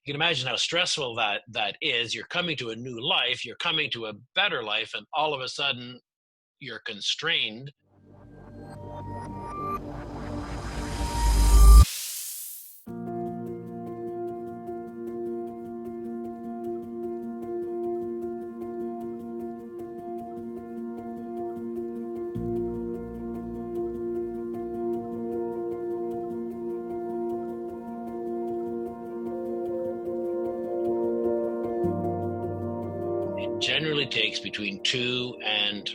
You can imagine how stressful that is. You're coming to a new life, you're coming to a better life, and all of a sudden you're constrained. It generally takes between 2 and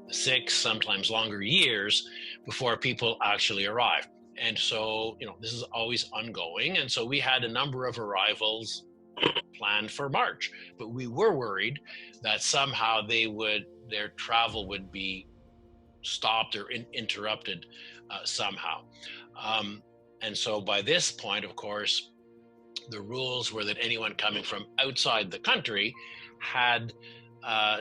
6, sometimes longer years before people actually arrive. And so, this is always ongoing. And so we had a number of arrivals planned for March, but we were worried that somehow their travel would be stopped or interrupted somehow. And so by this point, of course, the rules were that anyone coming from outside the country had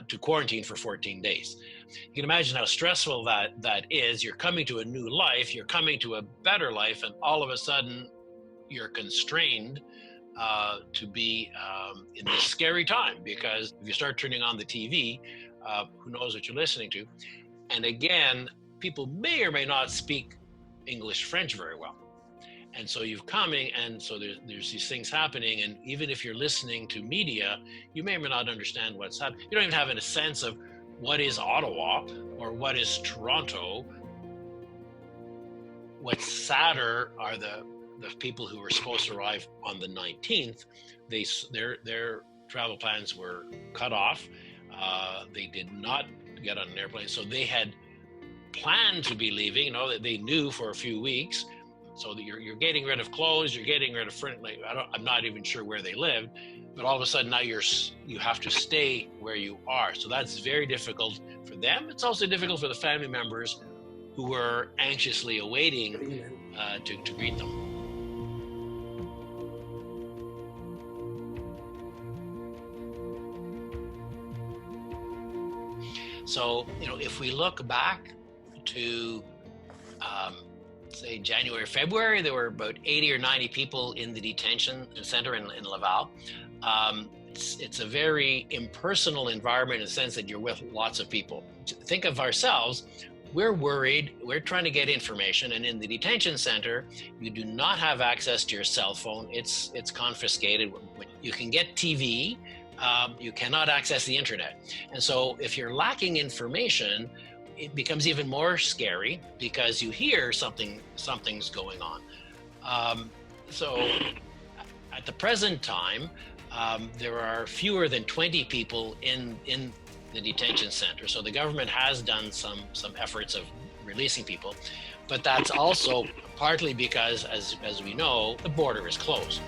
to quarantine for 14 days. You can imagine how stressful that is. You're coming to a new life, you're coming to a better life, and all of a sudden you're constrained to be in this scary time, because if you start turning on the TV, who knows what you're listening to? And again, people may or may not speak English, French very well. And so you're coming, and so there's these things happening, and even if you're listening to media, you may or may not understand what's happening. You don't even have a sense of what is Ottawa or what is Toronto. What's sadder are the people who were supposed to arrive on the 19th. Their travel plans were cut off. They did not get on an airplane, so they had planned to be leaving. They knew for a few weeks. So that you're getting rid of clothes, you're getting rid of furniture. I'm not even sure where they lived, but all of a sudden now you have to stay where you are. So that's very difficult for them. It's also difficult for the family members who were anxiously awaiting to greet them. So, if we look back to say January, February, there were about 80 or 90 people in the detention center in Laval. It's a very impersonal environment in the sense that you're with lots of people. Think of ourselves. We're worried. We're trying to get information. And in the detention center, you do not have access to your cell phone. It's confiscated. You can get TV. You cannot access the internet. And so if you're lacking information, it becomes even more scary because you hear something's going on. So at the present time, there are fewer than 20 people in the detention center. So the government has done some efforts of releasing people, but that's also partly because, as we know, the border is closed.